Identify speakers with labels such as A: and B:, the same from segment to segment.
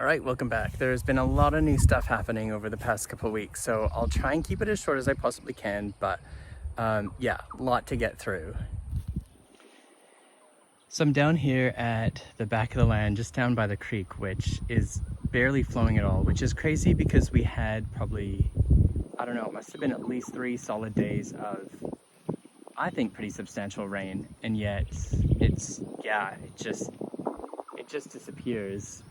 A: Alright, welcome back. There's been a lot of new stuff happening over the past couple of weeks, so I'll try and keep it as short as I possibly can, but yeah, a lot to get through. So I'm down here at the back of the land, just down by the creek, which is barely flowing at all, which is crazy because we had probably, I don't know, it must have been at least 3 solid days of, I think, pretty substantial rain, and yet it's, yeah, it just disappears.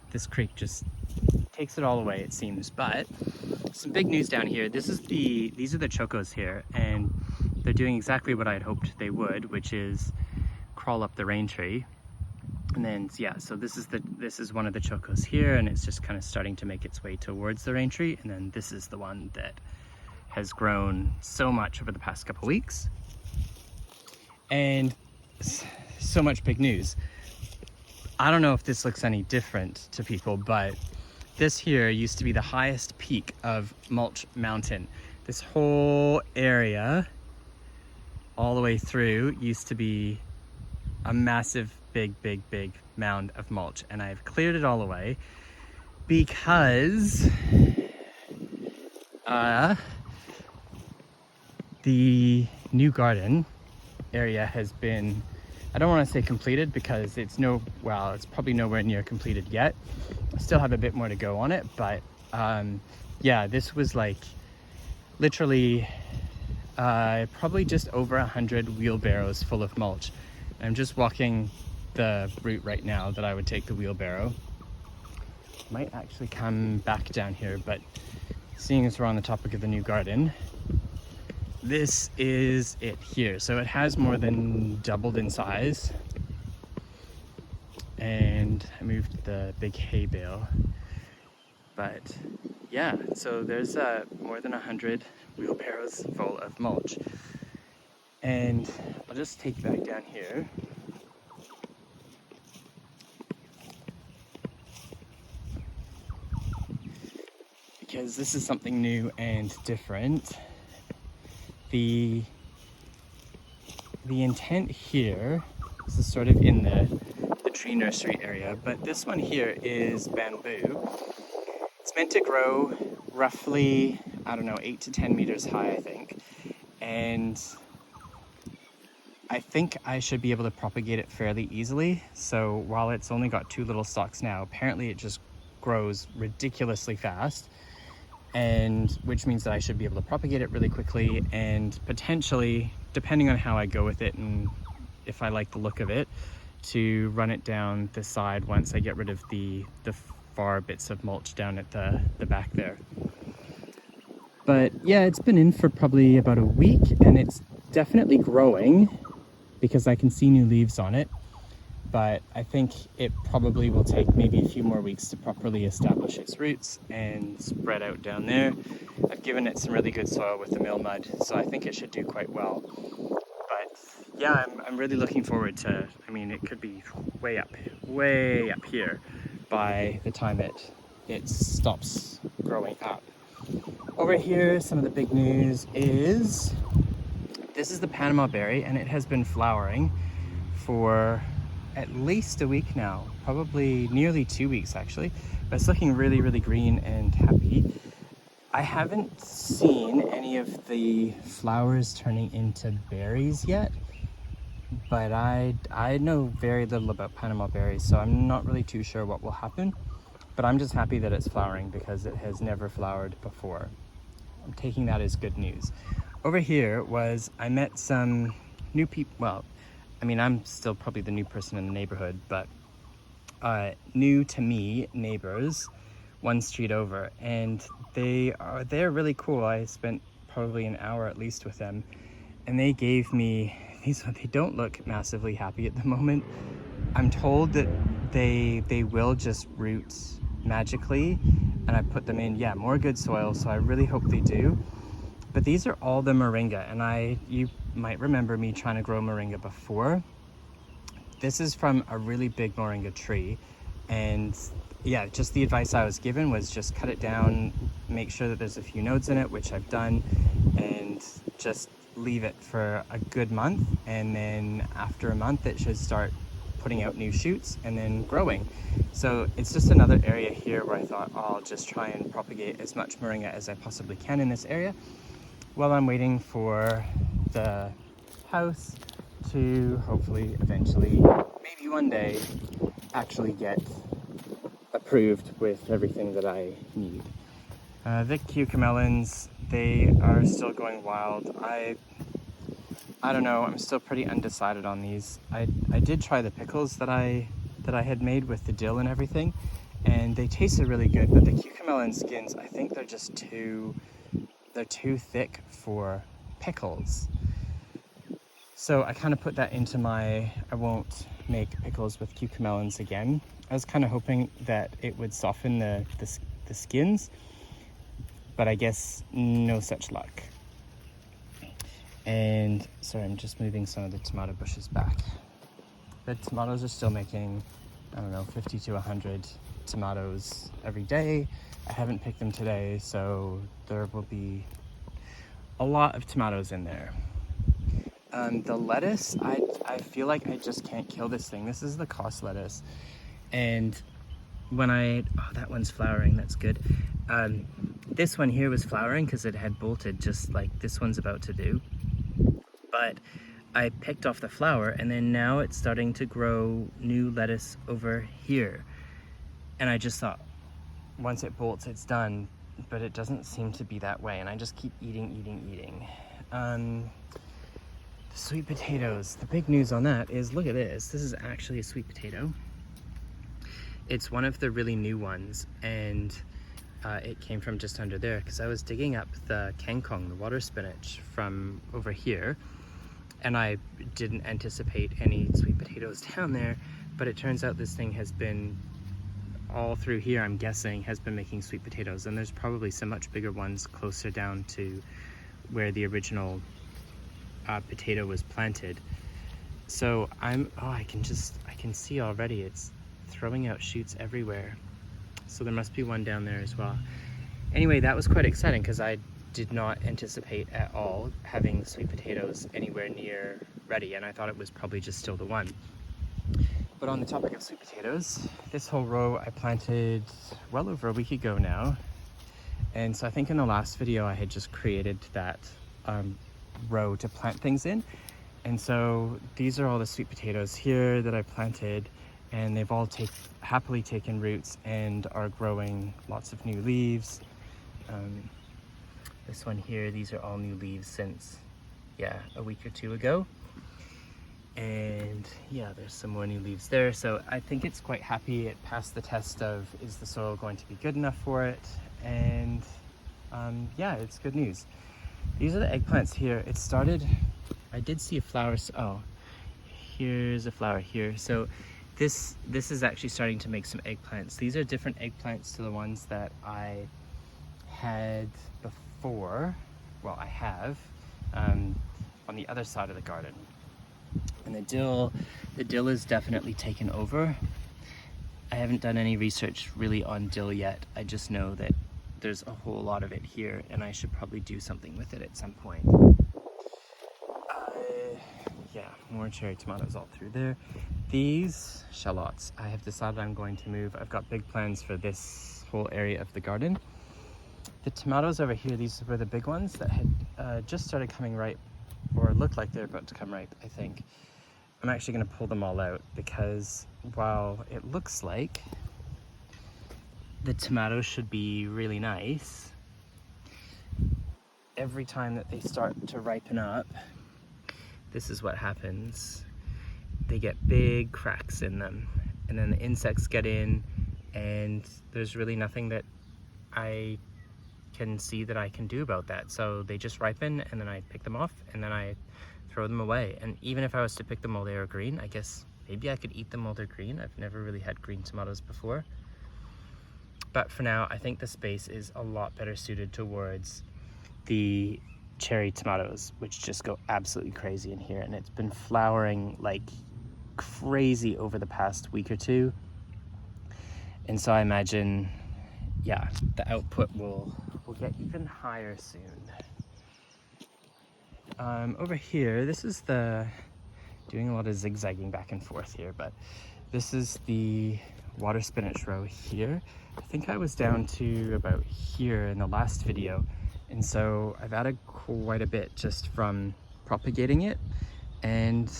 A: This creek just takes it all away, it seems. But some big news down here. These are the chocos here, and they're doing exactly what I'd hoped they would, which is crawl up the rain tree. And then yeah, so this is one of the chocos here, and it's just kind of starting to make its way towards the rain tree. And then this is the one that has grown so much over the past couple weeks, and so much big news. I don't know if this looks any different to people, but this here used to be the highest peak of Mulch Mountain. This whole area, all the way through, used to be a massive, big mound of mulch. And I've cleared it all away because the new garden area has been, I don't want to say completed because it's probably nowhere near completed yet. I still have a bit more to go on it, but yeah, this was like literally probably just over 100 wheelbarrows full of mulch. I'm just walking the route right now that I would take the wheelbarrow. Might actually come back down here, but seeing as we're on the topic of the new garden, this is it here. So it has more than doubled in size, and I moved the big hay bale. But yeah, so there's more than 100 wheelbarrows full of mulch. And I'll just take you back down here. Because this is something new and different. The intent here, this is sort of in the tree nursery area, but this one here is bamboo. It's meant to grow roughly, I don't know, 8 to 10 meters high, I think. And I think I should be able to propagate it fairly easily. So while it's only got 2 little stalks now, apparently it just grows ridiculously fast. And which means that I should be able to propagate it really quickly, and potentially, depending on how I go with it and if I like the look of it, to run it down the side once I get rid of the far bits of mulch down at the back there. But yeah, it's been in for probably about a week, and it's definitely growing because I can see new leaves on it. But I think it probably will take maybe a few more weeks to properly establish its roots and spread out down there. I've given it some really good soil with the mill mud, so I think it should do quite well. But yeah, I'm really looking forward to, I mean, it could be way up here by the time it stops growing up. Over here, some of the big news is, this is the Panama berry, and it has been flowering for at least a week now, probably nearly 2 weeks actually, but it's looking really green and happy. I haven't seen any of the flowers turning into berries yet, but I know very little about Panama berries, so I'm not really too sure what will happen, but I'm just happy that it's flowering because it has never flowered before. I'm taking that as good news. Over here I met some new people. Well, I mean, I'm still probably the new person in the neighborhood, but new to me neighbors, one street over, and they're really cool. I spent probably an hour at least with them, and they gave me these. They don't look massively happy at the moment. I'm told that they will just root magically, and I put them in, yeah, more good soil, so I really hope they do. But these are all the moringa, and you might remember me trying to grow moringa before. This is from a really big moringa tree, and yeah, just the advice I was given was just cut it down, make sure that there's a few nodes in it, which I've done, and just leave it for a good month, and then after a month it should start putting out new shoots and then growing. So it's just another area here where I thought, oh, I'll just try and propagate as much moringa as I possibly can in this area while I'm waiting for the house to hopefully eventually, maybe one day, actually get approved with everything that I need. The cucamelons, they are still going wild. I don't know, I'm still pretty undecided on these. I did try the pickles that I had made with the dill and everything, and they tasted really good, but the cucamelon skins, I think they're just too thick for pickles. So I kind of put that into my, I won't make pickles with cucamelons again. I was kind of hoping that it would soften the skins, but I guess no such luck. And sorry, I'm just moving some of the tomato bushes back. The tomatoes are still making, I don't know, 50 to 100 tomatoes every day. I haven't picked them today, so there will be a lot of tomatoes in there. The lettuce, I feel like I just can't kill this thing. This is the Cos lettuce. And when oh, that one's flowering, that's good. This one here was flowering because it had bolted just like this one's about to do. But I picked off the flower, and then now it's starting to grow new lettuce over here. And I just thought, once it bolts, it's done, but it doesn't seem to be that way, and I just keep eating. The sweet potatoes, the big news on that is, look at this. This is actually a sweet potato. It's one of the really new ones, and it came from just under there because I was digging up the kangkong, the water spinach, from over here, and I didn't anticipate any sweet potatoes down there, but it turns out this thing has been all through here, I'm guessing, has been making sweet potatoes, and there's probably some much bigger ones closer down to where the original potato was planted. So I can see already it's throwing out shoots everywhere. So there must be one down there as well. Anyway, that was quite exciting because I did not anticipate at all having sweet potatoes anywhere near ready, and I thought it was probably just still the one. But on the topic of sweet potatoes, this whole row I planted well over a week ago now. And so I think in the last video I had just created that row to plant things in. And so these are all the sweet potatoes here that I planted, and they've all happily taken roots and are growing lots of new leaves. This one here, these are all new leaves since, a week or two ago. And yeah, there's some more new leaves there. So I think it's quite happy. It passed the test of, is the soil going to be good enough for it? And it's good news. These are the eggplants here. It started, I did see a flower. Oh, here's a flower here. So this is actually starting to make some eggplants. These are different eggplants to the ones that I had before. Well, I have on the other side of the garden. And the dill is definitely taken over. I haven't done any research really on dill yet. I just know that there's a whole lot of it here, and I should probably do something with it at some point. More cherry tomatoes all through there. These shallots, I have decided I'm going to move. I've got big plans for this whole area of the garden. The tomatoes over here, these were the big ones that had just started coming ripe, or looked like they're about to come ripe, I think. I'm actually going to pull them all out because while it looks like the tomatoes should be really nice, every time that they start to ripen up, this is what happens. They get big cracks in them, and then the insects get in, and there's really nothing that I can see that I can do about that. So they just ripen, and then I pick them off, and then I throw them away. And even if I was to pick them while they are green, I guess maybe I could eat them while they're green. I've never really had green tomatoes before. But for now, I think the space is a lot better suited towards the cherry tomatoes, which just go absolutely crazy in here. And it's been flowering like crazy over the past week or two. And so I imagine, the output will get even higher soon. Over here, this is the doing a lot of zigzagging back and forth here, but this is the water spinach row here. I think I was down to about here in the last video, and so I've added quite a bit just from propagating it. And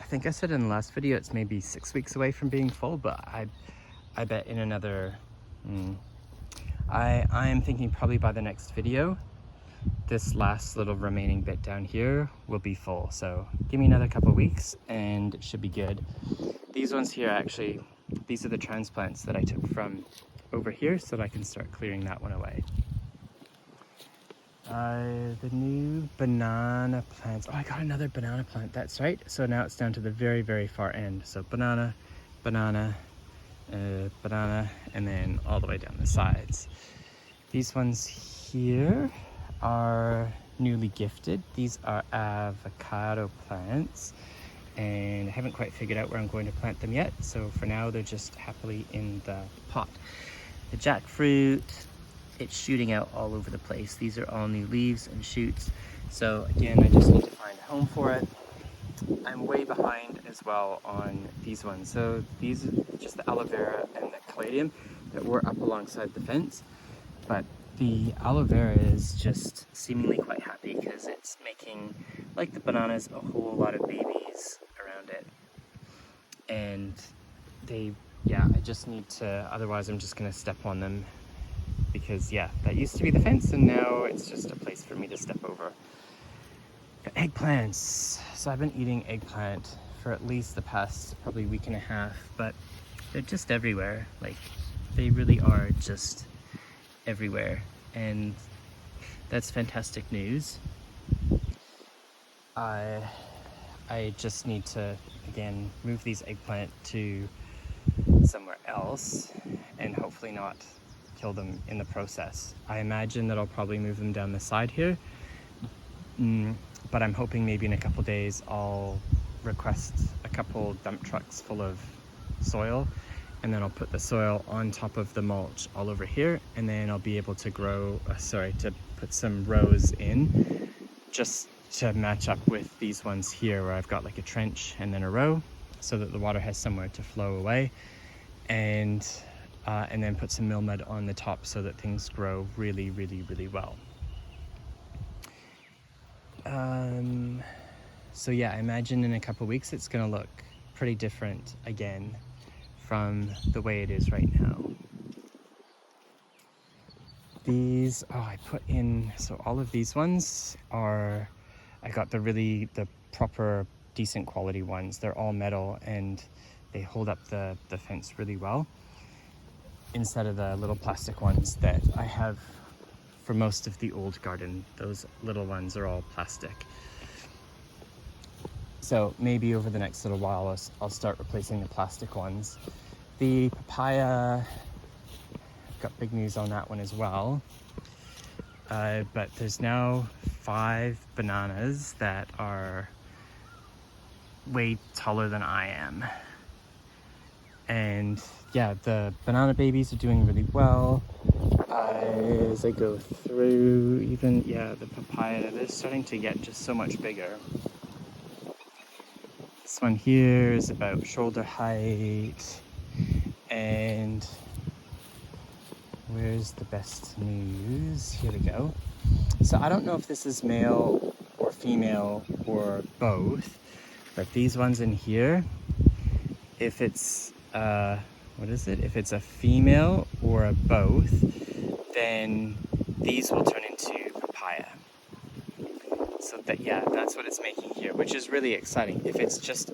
A: I think I said in the last video it's maybe 6 weeks away from being full, but I bet in another I am thinking probably by the next video this last little remaining bit down here will be full. So give me another couple weeks and it should be good. These ones here, actually, these are the transplants that I took from over here so that I can start clearing that one away. The new banana plants. Oh, I got another banana plant, that's right. So now it's down to the very, very far end. So banana, banana, banana, and then all the way down the sides. These ones here are newly gifted. These are avocado plants, and I haven't quite figured out where I'm going to plant them yet. So for now, they're just happily in the pot. The jackfruit, it's shooting out all over the place. These are all new leaves and shoots. So again, I just need to find a home for it. I'm way behind as well on these ones. So these are just the aloe vera and the caladium that were up alongside the fence. But the aloe vera is just seemingly quite happy because it's making, like the bananas, a whole lot of babies around it. And I just need to, otherwise I'm just gonna step on them because that used to be the fence and now it's just a place for me to step over. Eggplants. So I've been eating eggplant for at least the past probably week and a half, but they're just everywhere. Like, they really are just everywhere, and that's fantastic news. I just need to, again, move these eggplant to somewhere else and hopefully not kill them in the process. I imagine that I'll probably move them down the side here. But I'm hoping maybe in a couple days I'll request a couple dump trucks full of soil, and then I'll put the soil on top of the mulch all over here, and then I'll be able to to put some rows in just to match up with these ones here where I've got like a trench and then a row so that the water has somewhere to flow away, and then put some mill mud on the top so that things grow really, really, really well. So I imagine in a couple of weeks it's gonna look pretty different again from the way it is right now. These, I put in, so all of these ones are, I got the proper decent quality ones. They're all metal and they hold up the fence really well, instead of the little plastic ones that I have for most of the old garden. Those little ones are all plastic. So maybe over the next little while I'll start replacing the plastic ones. The papaya, I've got big news on that one as well. But there's now 5 bananas that are way taller than I am. And the banana babies are doing really well. As I go through, even, the papaya, they're starting to get just so much bigger. This one here is about shoulder height. And where's the best news? Here we go. So I don't know if this is male or female or both, but these ones in here, if it's if it's a female or a both, then these will turn into papaya. So that's what it's making here, which is really exciting. If it's just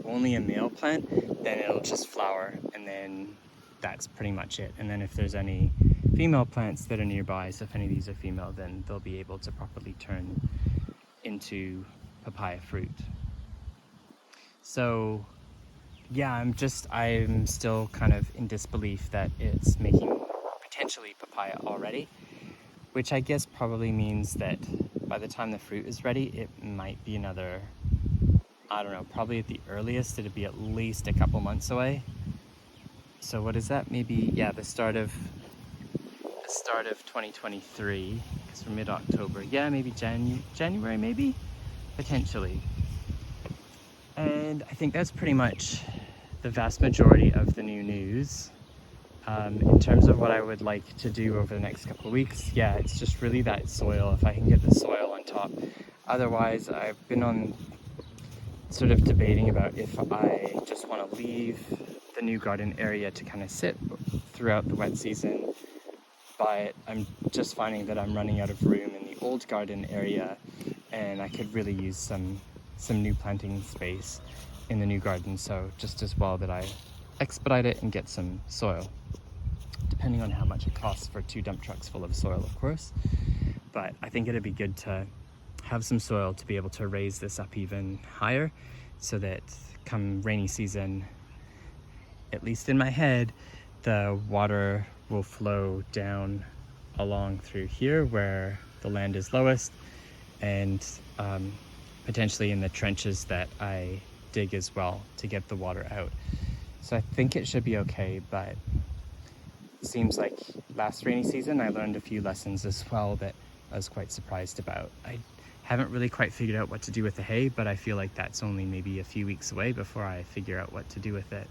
A: only a male plant, then it'll just flower, and then that's pretty much it. And then if there's any female plants that are nearby, so if any of these are female, then they'll be able to properly turn into papaya fruit. So I'm still kind of in disbelief that it's making potentially papaya already, which I guess probably means that by the time the fruit is ready, it might be another, I don't know, probably at the earliest it'd be at least a couple months away. So what is that? Maybe the start of 2023, because we're mid-October. Maybe January, maybe, potentially. And I think that's pretty much the vast majority of the new news. In terms of what I would like to do over the next couple of weeks, yeah, it's just really that soil, if I can get the soil on top. Otherwise, I've been on sort of debating about if I just want to leave the new garden area to kind of sit throughout the wet season, but I'm just finding that I'm running out of room in the old garden area, and I could really use some new planting space in the new garden, so just as well that I expedite it and get some soil, depending on how much it costs for 2 dump trucks full of soil, of course. But I think it'd be good to have some soil to be able to raise this up even higher, so that come rainy season, at least in my head, the water will flow down along through here where the land is lowest, and potentially in the trenches that I dig as well to get the water out. So I think it should be okay, but it seems like last rainy season I learned a few lessons as well that I was quite surprised about. I haven't really quite figured out what to do with the hay, but I feel like that's only maybe a few weeks away before I figure out what to do with it.